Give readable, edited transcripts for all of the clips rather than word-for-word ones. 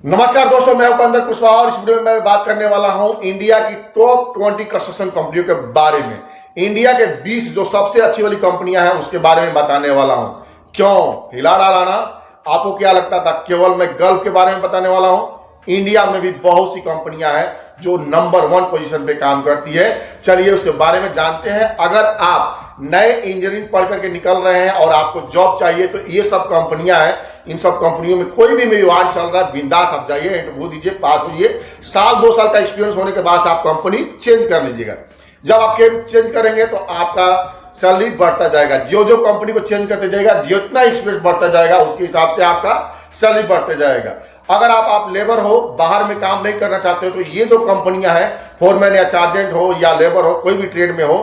नमस्कार दोस्तों, मैं उपेंद्र कुशवाहा और इस वीडियो में मैं बात करने वाला हूं इंडिया की टॉप 20 कंस्ट्रक्शन कंपनियों के बारे में। इंडिया के 20 जो सबसे अच्छी वाली कंपनियां हैं उसके बारे में बताने वाला हूं। क्यों हिला डालाना? आपको क्या लगता था केवल मैं गल्फ के बारे में बताने वाला हूं? इंडिया में भी बहुत सी कंपनियां हैं जो नंबर 1 पोजीशन पे काम करती है। चलिए उसके बारे में जानते हैं। अगर आप नए इंजीनियरिंग पढ़ करके निकल रहे हैं और आपको जॉब चाहिए तो ये सब कंपनियां हैं। इन सब कंपनियों में कोई भी विवाद चल रहा है, बिंदास आप जाइए, इंटरव्यू दीजिए, पास होइए। साल 2 साल का एक्सपीरियंस होने के बाद आप कंपनी चेंज कर लीजिएगा। जब आप चेंज करेंगे तो आपका सैलरी बढ़ता जाएगा। जो जो कंपनी को चेंज करते जाएगा, जितना एक्सपीरियंस बढ़ता जाएगा उसके हिसाब से आपका सैलरी बढ़ते जाएगा। अगर आप लेबर हो, बाहर में काम नहीं करना चाहते हो तो ये जो कंपनियां हैं, फोरमैन या चार्जेंट हो या लेबर हो, कोई भी ट्रेड में हो,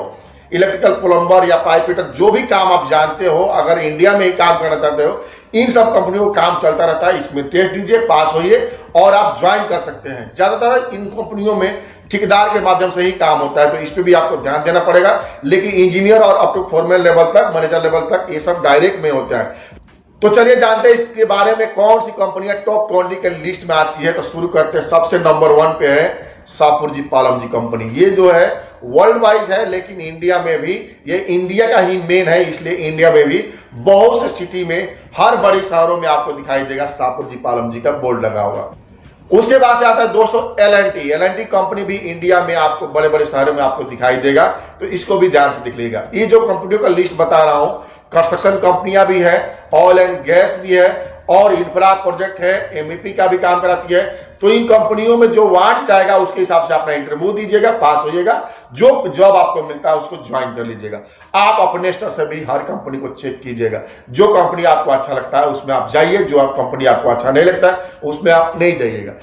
इलेक्ट्रिकल, प्लम्बर या पाइप फिटर, जो भी काम आप जानते हो, अगर इंडिया में ही काम करना चाहते हो, इन सब कंपनियों को काम चलता रहता है। इसमें टेस्ट दीजिए, पास होइए और आप ज्वाइन कर सकते हैं। ज्यादातर इन कंपनियों में ठेकेदार के माध्यम से ही काम होता है, तो इस पे भी आपको ध्यान देना पड़ेगा। लेकिन इंजीनियर और अप टू फोरमैन लेवल तक, मैनेजर लेवल तक ये सब डायरेक्ट में होता है। तो चलिए जानते हैं इसके बारे में कौन सी कंपनियां टॉप 20 के लिस्ट में आती है। तो शुरू करते हैं। सबसे नंबर 1 पे है शाहपुर पालम जी कंपनी। ये जो है वर्ल्ड वाइज है, लेकिन इंडिया में भी ये इंडिया का ही मेन है, इसलिए इंडिया में भी बहुत से सिटी में, हर बड़े शहरों में आपको दिखाई देगा शाहपुर पालम जी का बोर्ड लगा होगा। उसके बाद से आता है दोस्तों एल&टी कंपनी भी इंडिया में आपको बड़े बड़े शहरों में आपको दिखाई देगा, तो इसको भी ध्यान से देख लीजिएगा। ये जो कंपनियों का लिस्ट बता रहा हूं, कंस्ट्रक्शन कंपनियां भी है, ऑयल एंड गैस भी है और इंफ्रा प्रोजेक्ट है, एमईपी का भी काम कराती है। तो इन कंपनियों में जो वार्ड जाएगा उसके हिसाब से अपना इंटरव्यू दीजिएगा, पास होइएगा, जो जॉब आपको मिलता है उसको ज्वाइन कर लीजिएगा। आप अपने स्तर से भी हर कंपनी को चेक कीजिएगा। जो कंपनी आपको अच्छा लगता है उसमें आप जाइए, जो कंपनी आपको अच्छा नहीं लगता है उसमें आप नहीं जाइएगा।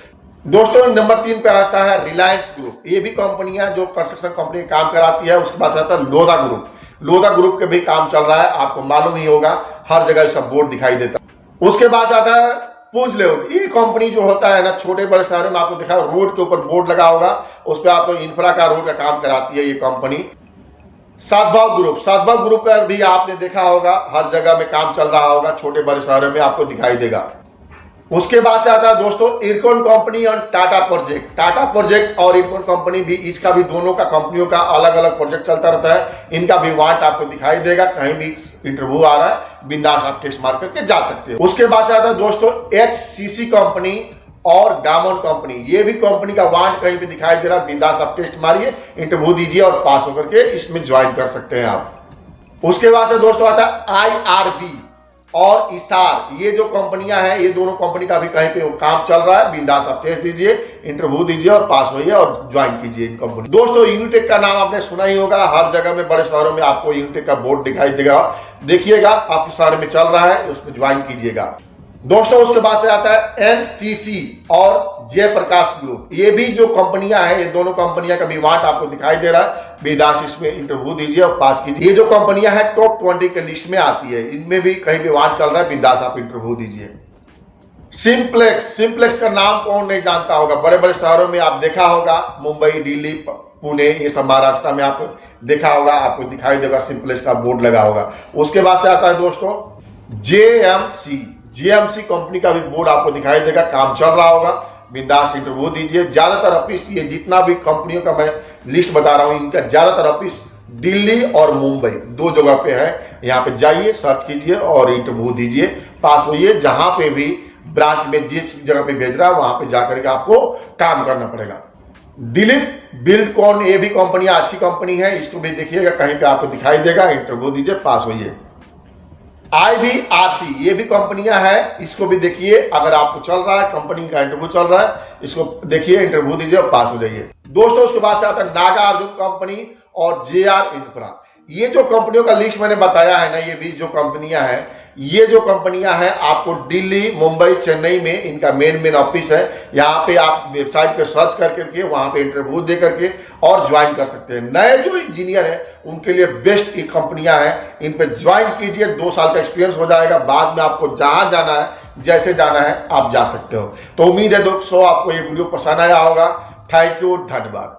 दोस्तों नंबर 3 पे आता है रिलायंस ग्रुप। ये भी कंपनियां जो कंस्ट्रक्शन कंपनी काम कराती है। उसके बाद आता है लोधा ग्रुप। लोधा ग्रुप के भी काम चल रहा है, आपको मालूम ही होगा, हर जगह इसका बोर्ड दिखाई देता है। उसके बाद आता है पूंज लेआउट। ये कंपनी जो होता है ना, छोटे बड़े शहरों में आपको दिखा, रोड के ऊपर बोर्ड लगा होगा, उस पर आपको इंफ्रा का रोड का काम कराती है ये कंपनी। सद्भाव ग्रुप का भी आपने देखा होगा, हर जगह में काम चल रहा होगा, छोटे बड़े शहरों में आपको दिखाई देगा। उसके बाद से आता है दोस्तों इरकॉन कंपनी और टाटा प्रोजेक्ट और इरकॉन कंपनी भी, इसका भी दोनों का कंपनियों का अलग अलग प्रोजेक्ट चलता रहता है। इनका भी वांट आपको दिखाई देगा, कहीं भी इंटरव्यू आ रहा है, बिंदास आप टेस्ट मार करके जा सकते हो। उसके बाद से आता है दोस्तों एचसीसी कंपनी और गामन कंपनी। ये भी कंपनी का वांट कहीं भी दिखाई दे रहा है, बिंदास आप टेस्ट मारिए, इंटरव्यू दीजिए और पास होकर के इसमें ज्वाइन कर सकते हैं आप। उसके बाद से दोस्तों आता है आईआरबी और इसार। ये जो कंपनियां हैं, ये दोनों कंपनी का भी कहीं पे काम चल रहा है, बिंदास आप टेस्ट दीजिए, इंटरव्यू दीजिए और पास होइए और ज्वाइन कीजिए इन कंपनी। दोस्तों यूनिटेक का नाम आपने सुना ही होगा, हर जगह में बड़े शहरों में आपको यूनिटेक का बोर्ड दिखाई देगा। देखिएगा आपके शहर में चल रहा है, उसमें ज्वाइन कीजिएगा। दोस्तों उसके बाद से आता है एनसीसी और जयप्रकाश ग्रुप। ये भी जो कंपनियां हैं, ये दोनों कंपनियां का भी वांट आपको दिखाई दे रहा है, बिंदास इसमें इंटरव्यू दीजिए और पास कीजिए। ये जो कंपनियां हैं टॉप 20 के लिस्ट में आती है, इनमें भी कहीं भी वांट चल रहा है, बिंदास आप इंटरव्यू दीजिए। सिंप्लेक्स का नाम कौन नहीं जानता होगा, बड़े बड़े शहरों में आप देखा होगा, मुंबई, दिल्ली, पुणे, ये सब महाराष्ट्र में आपको देखा होगा, आपको दिखाई देगा, सिंप्लेक्स का बोर्ड लगा होगा। उसके बाद से आता है दोस्तों जेएमसी कंपनी का भी बोर्ड आपको दिखाई देगा, काम चल रहा होगा, बिंदास इंटरव्यू दीजिए। ज्यादातर ऑफिस, ये जितना भी कंपनियों का मैं लिस्ट बता रहा हूं, इनका ज्यादातर ऑफिस दिल्ली और मुंबई 2 जगह पे है। यहाँ पे जाइए, सर्च कीजिए और इंटरव्यू दीजिए, पास होइए। जहां पे भी ब्रांच में जिस जगह पे भेज रहा है वहां पे जाकर के आपको काम करना पड़ेगा। दिलीप बिल्डकॉन, ये भी कंपनियां अच्छी कंपनी है, इसको भी देखिएगा, कहीं पे आपको दिखाई देगा, इंटरव्यू दीजिए, पास होइए। IVRC, ये भी कंपनियां हैं, इसको भी देखिए, अगर आपको चल रहा है, कंपनी का इंटरव्यू चल रहा है, इसको देखिए, इंटरव्यू दीजिए और पास हो जाइए। दोस्तों उसके बाद से आता है नागार्जुन कंपनी और जेआर इंफ्रा। ये जो कंपनियों का लिस्ट मैंने बताया है ना, ये भी जो कंपनियां हैं, ये जो कंपनियां हैं आपको दिल्ली, मुंबई, चेन्नई में इनका मेन ऑफिस है। यहाँ पे आप वेबसाइट पे सर्च करके वहां पे इंटरव्यू दे करके और ज्वाइन कर सकते हैं। नए जो इंजीनियर हैं उनके लिए बेस्ट ये कंपनियां हैं, इन पे ज्वाइन कीजिए, 2 साल का एक्सपीरियंस हो जाएगा। बाद में आपको जहां जाना है, जैसे जाना है, आप जा सकते हो। तो उम्मीद है दोस्तों आपको ये वीडियो पसंद आया होगा। थैंक यू, धन्यवाद।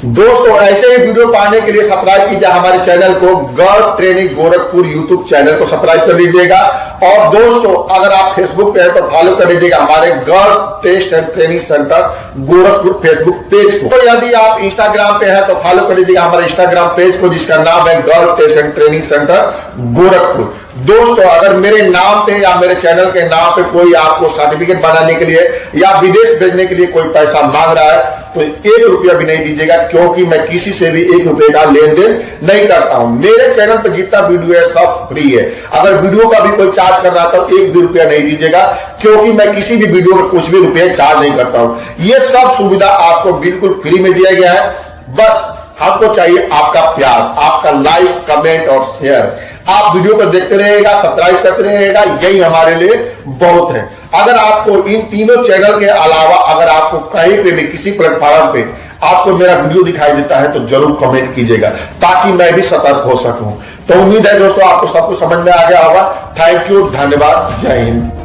दोस्तों ऐसे ही वीडियो पाने के लिए सब्सक्राइब कीजिए हमारे चैनल को, girl training Gorakhpur YouTube channel को सब्सक्राइब कर लीजिएगा। और दोस्तों अगर आप फेसबुक पे हैं तो फॉलो कर लीजिएगा हमारे girl test and training centre Gorakhpur Facebook page को। तो यदि आप इंस्टाग्राम पे हैं तो फॉलो कर लीजिएगा हमारे इंस्टाग्राम पेज को, जिसका नाम है girl test and training centre Gorakhpur. दोस्तों अगर मेरे नाम पे या मेरे चैनल के नाम पे कोई आपको सर्टिफिकेट बनाने के लिए या विदेश भेजने के लिए कोई पैसा मांग रहा है तो 1 रुपया भी नहीं दीजिएगा, क्योंकि मैं किसी से भी 1 रुपए का लेन देन नहीं करता हूं। मेरे चैनल पे जितना वीडियो है सब फ्री है। अगर वीडियो का भी कोई चार्ज कर रहा था तो 1 भी रुपया नहीं दीजिएगा, क्योंकि मैं किसी भी वीडियो में कुछ भी रुपये चार्ज नहीं करता हूं। ये सब सुविधा आपको बिल्कुल फ्री में दिया गया है। बस हमको चाहिए आपका प्यार, आपका लाइक, कमेंट और शेयर। आप वीडियो को देखते रहिएगा, सब्सक्राइब करते रहिएगा, यही हमारे लिए बहुत है। अगर आपको इन तीनों चैनल के अलावा अगर आपको कहीं पे भी किसी प्लेटफॉर्म पे आपको मेरा वीडियो दिखाई देता है तो जरूर कमेंट कीजिएगा, ताकि मैं भी सतर्क हो सकूं। तो उम्मीद है दोस्तों आपको सब कुछ समझ में आ गया होगा। थैंक यू, धन्यवाद, जय हिंद।